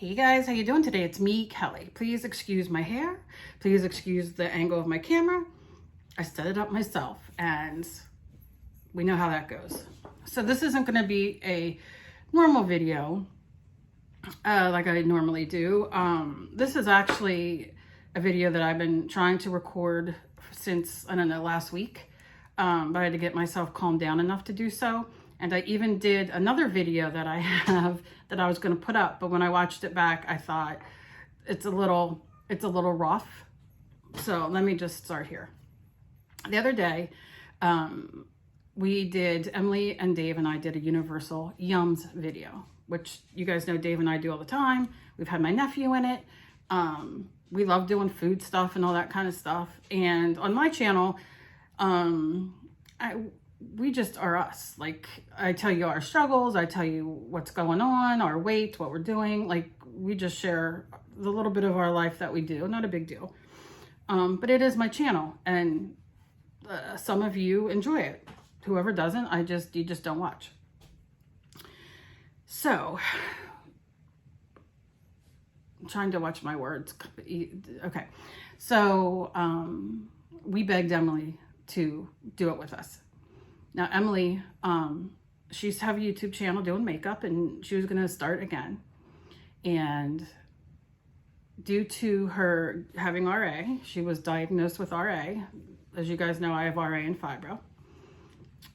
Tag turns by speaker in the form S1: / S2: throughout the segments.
S1: Hey guys, how you doing today? It's me, Kelly. Please excuse my hair. Please excuse the angle of my camera. I set it up myself and we know how that goes. So this isn't going to be a normal video like I normally do. This is actually a video that I've been trying to record since, I don't know, last week. But I had to get myself calmed down enough to do so. And I even did another video that I have that I was going to put up, but when I watched it back, I thought it's a little rough. So let me just start here. The other day, Emily and Dave and I did a Universal Yums video, which you guys know Dave and I do all the time. We've had my nephew in it. We love doing food stuff and all that kind of stuff. And on my channel, we just are us. Like, I tell you our struggles, I tell you what's going on, our weight, what we're doing. Like, we just share the little bit of our life that we do. Not a big deal. But it is my channel, and some of you enjoy it. Whoever doesn't, you just don't watch. So, I'm trying to watch my words. Okay. So, we begged Emily to do it with us. Now, Emily, she used to have a YouTube channel doing makeup, and she was going to start again. And due to her having RA, she was diagnosed with RA. As you guys know, I have RA and fibro.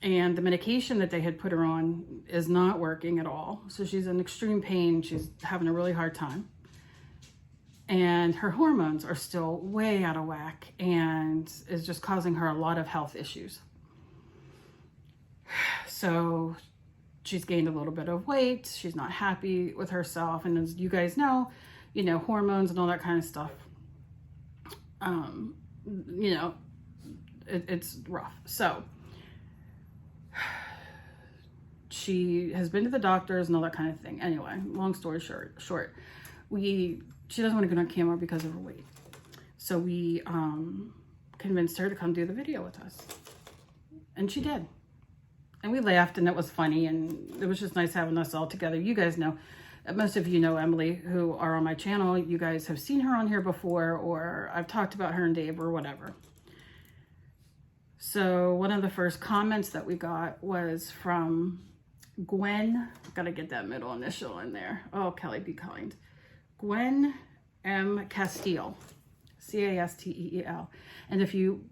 S1: And the medication that they had put her on is not working at all. So she's in extreme pain. She's having a really hard time. And her hormones are still way out of whack and is just causing her a lot of health issues. So she's gained a little bit of weight. She's not happy with herself. And as you guys know, hormones and all that kind of stuff, it's rough. So she has been to the doctors and all that kind of thing. Anyway, long story short, she doesn't want to get on camera because of her weight. So we convinced her to come do the video with us. And she did. And we laughed, and it was funny, and it was just nice having us all together. You guys know, most of you know Emily who are on my channel. You guys have seen her on here before, or I've talked about her and Dave or whatever. So one of the first comments that we got was from Gwen. Gotta get that middle initial in there. Oh, Kelly, be kind. Gwen M. Castile, C-A-S-T-E-E-L. And if you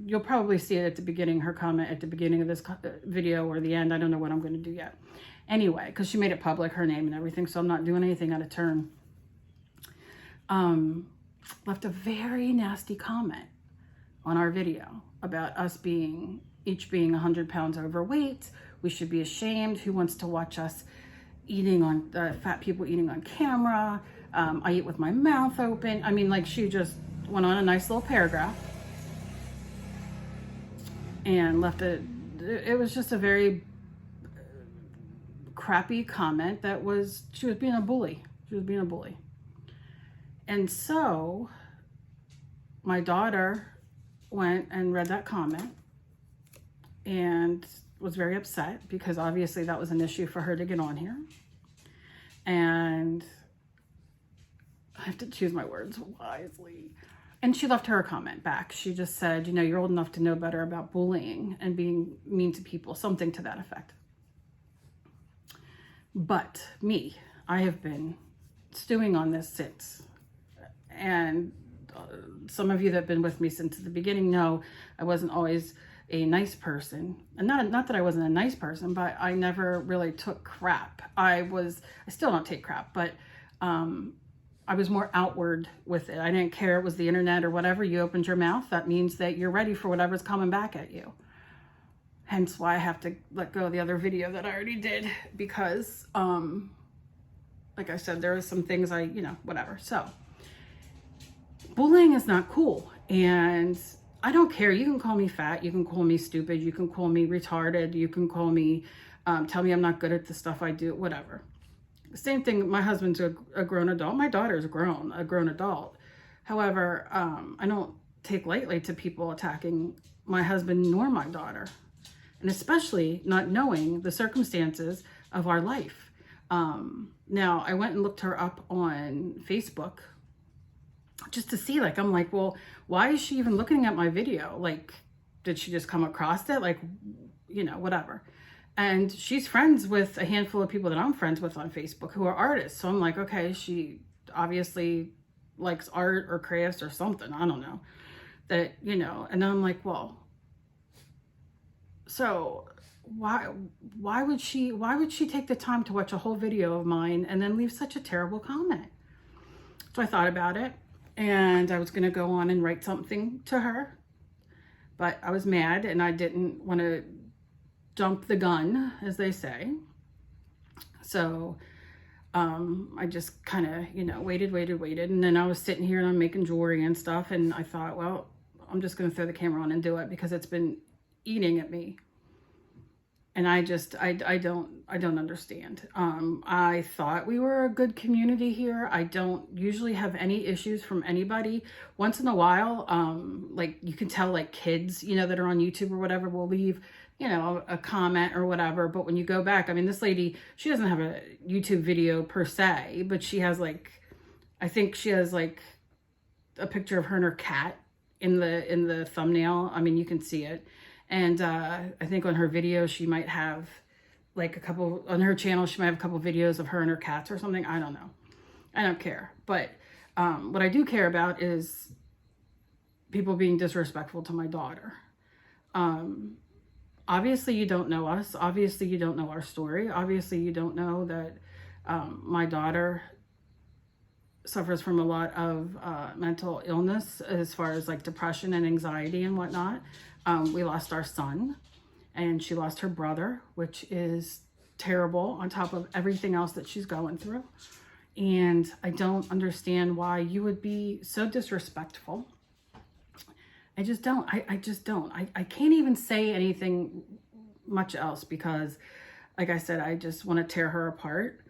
S1: you'll probably see it at the beginning, her comment at the beginning of this video or the end. I don't know what I'm going to do yet. Anyway, because she made it public, her name and everything, so I'm not doing anything out of turn. Left a very nasty comment on our video about us each being 100 pounds overweight. We should be ashamed. Who wants to watch us fat people eating on camera? I eat with my mouth open. I mean, like, she just went on a nice little paragraph and left it was just a very crappy comment she was being a bully. And so my daughter went and read that comment and was very upset because obviously that was an issue for her to get on here. And I have to choose my words wisely. And she left her a comment back. She just said, you're old enough to know better about bullying and being mean to people, something to that effect. But me, I have been stewing on this since. And some of you that have been with me since the beginning know I wasn't always a nice person. And not that I wasn't a nice person, but I never really took crap. I still don't take crap, but I was more outward with it. I didn't care it was the internet or whatever. You opened your mouth, that means that you're ready for whatever's coming back at you. Hence why I have to let go of the other video that I already did because, like I said, there are some things whatever. So, bullying is not cool. And I don't care. You can call me fat. You can call me stupid. You can call me retarded. You can call me, tell me I'm not good at the stuff I do, whatever. Same thing, my husband's a grown adult. My daughter's a grown adult. However, I don't take lightly to people attacking my husband nor my daughter. And especially not knowing the circumstances of our life. Now I went and looked her up on Facebook just to see, like, I'm like, well, why is she even looking at my video? Like, did she just come across it? Like, you know, whatever. And she's friends with a handful of people that I'm friends with on Facebook who are artists. So I'm like, okay, she obviously likes art or crafts or something. I don't know. That, you know, and then I'm like, well, so why would she take the time to watch a whole video of mine and then leave such a terrible comment? So I thought about it, and I was going to go on and write something to her, but I was mad and I didn't want to jump the gun, as they say. So I just kind of, you know, waited. And then I was sitting here and I'm making jewelry and stuff. And I thought, well, I'm just going to throw the camera on and do it because it's been eating at me. And I don't understand. I thought we were a good community here. I don't usually have any issues from anybody. Once in a while, like you can tell, like kids, you know, that are on YouTube or whatever will leave, you know, a comment or whatever. But when you go back, I mean, this lady, she doesn't have a YouTube video per se, but she has like, I think she has like a picture of her and her cat in the thumbnail. I mean, you can see it. And I think on her video, she might have like a couple, on her channel, she might have a couple videos of her and her cats or something. I don't know. I don't care. But what I do care about is people being disrespectful to my daughter. Obviously, you don't know us. Obviously, you don't know our story. Obviously, you don't know that my daughter suffers from a lot of mental illness as far as like depression and anxiety and whatnot. We lost our son, and she lost her brother, which is terrible on top of everything else that she's going through. And I don't understand why you would be so disrespectful. I just don't. I just don't. I can't even say anything much else because, like I said, I just want to tear her apart.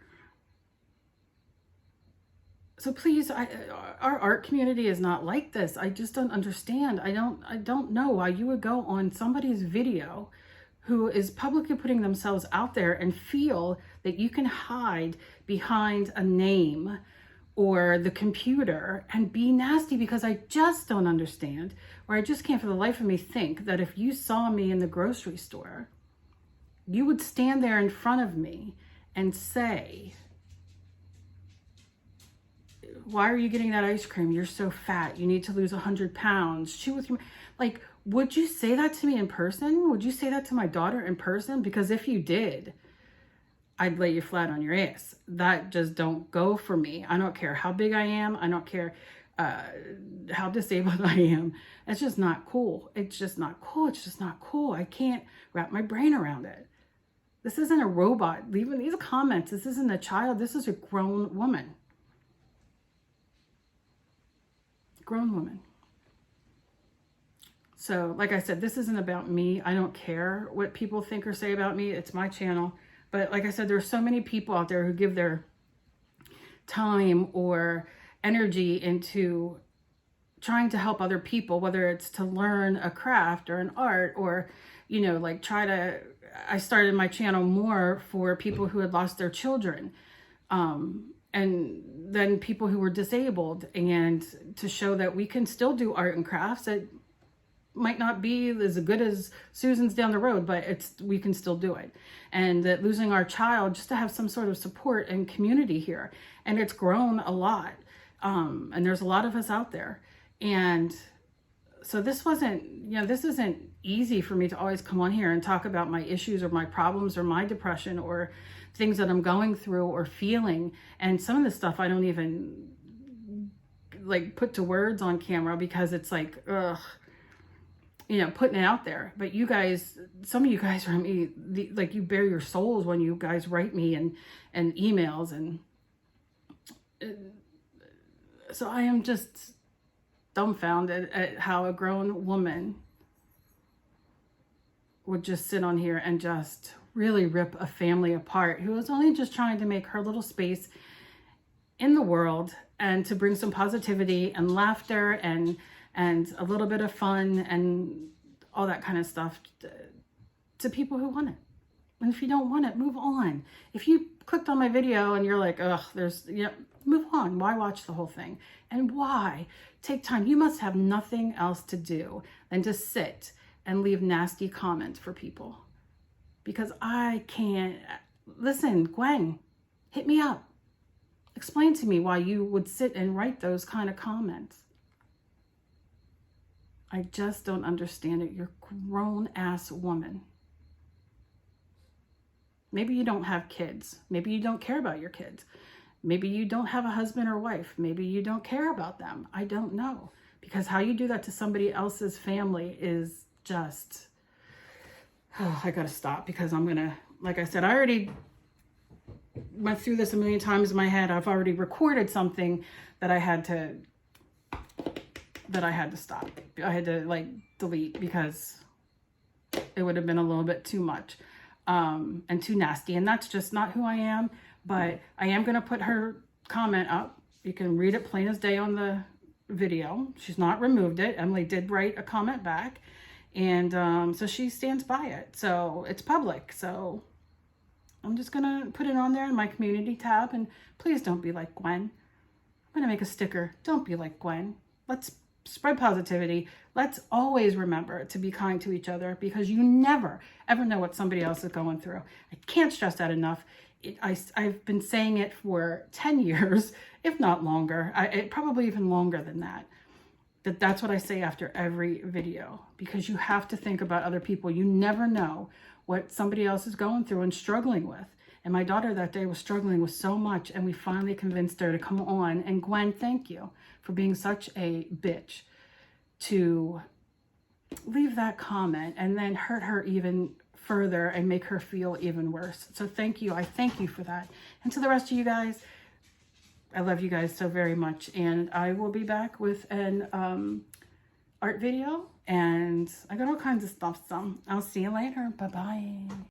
S1: So please, our art community is not like this. I just don't understand. I don't know why you would go on somebody's video who is publicly putting themselves out there and feel that you can hide behind a name or the computer and be nasty, because I just don't understand, or I just can't for the life of me think that if you saw me in the grocery store, you would stand there in front of me and say, why are you getting that ice cream? You're so fat. You need to lose 100 pounds. Chew with your... Like, would you say that to me in person? Would you say that to my daughter in person? Because if you did, I'd lay you flat on your ass. That just don't go for me. I don't care how big I am. I don't care how disabled I am. It's just not cool. It's just not cool. It's just not cool. I can't wrap my brain around it. This isn't a robot leaving these comments. This isn't a child. This is a grown woman. Grown woman. So, like I said, this isn't about me. I don't care what people think or say about me. It's my channel. But like I said, there are so many people out there who give their time or energy into trying to help other people, whether it's to learn a craft or an art or, you know, like I started my channel more for people who had lost their children. And then people who were disabled, and to show that we can still do art and crafts. That might not be as good as Susan's down the road, but we can still do it. And that losing our child, just to have some sort of support and community here. And it's grown a lot. And there's a lot of us out there. And so this isn't easy for me to always come on here and talk about my issues or my problems or my depression or things that I'm going through or feeling. And some of the stuff I don't even like put to words on camera because it's like, ugh, you know, putting it out there. But you guys, some of you guys are like, you bare your souls when you guys write me and emails. And so I am just dumbfounded at how a grown woman would just sit on here and just really rip a family apart who is only just trying to make her little space in the world and to bring some positivity and laughter and a little bit of fun and all that kind of stuff to people who want it. And if you don't want it, move on. If you clicked on my video and you're like, ugh, move on. Why watch the whole thing? And why take time? You must have nothing else to do than to sit and leave nasty comments for people. Because I can't. Listen, Gwen, hit me up. Explain to me why you would sit and write those kind of comments. I just don't understand it. You're a grown-ass woman. Maybe you don't have kids. Maybe you don't care about your kids. Maybe you don't have a husband or wife. Maybe you don't care about them. I don't know. Because how you do that to somebody else's family is just... Oh, I gotta stop because I'm gonna... Like I said, I already went through this a million times in my head. I've already recorded something that I had to stop. I had to like delete because it would have been a little bit too much and too nasty. And that's just not who I am. But I am going to put her comment up. You can read it plain as day on the video. She's not removed it. Emily did write a comment back. And so she stands by it. So it's public. So I'm just going to put it on there in my community tab. And please don't be like Gwen. I'm going to make a sticker. Don't be like Gwen. Let's spread positivity. Let's always remember to be kind to each other because you never, ever know what somebody else is going through. I can't stress that enough. I've been saying it for 10 years, if not longer. Probably even longer than that. That's what I say after every video because you have to think about other people. You never know what somebody else is going through and struggling with. And my daughter that day was struggling with so much and we finally convinced her to come on. And Gwen, thank you for being such a bitch to leave that comment and then hurt her even further and make her feel even worse. So thank you. I thank you for that. And to the rest of you guys, I love you guys so very much. And I will be back with an art video and I got all kinds of stuff. So I'll see you later. Bye-bye.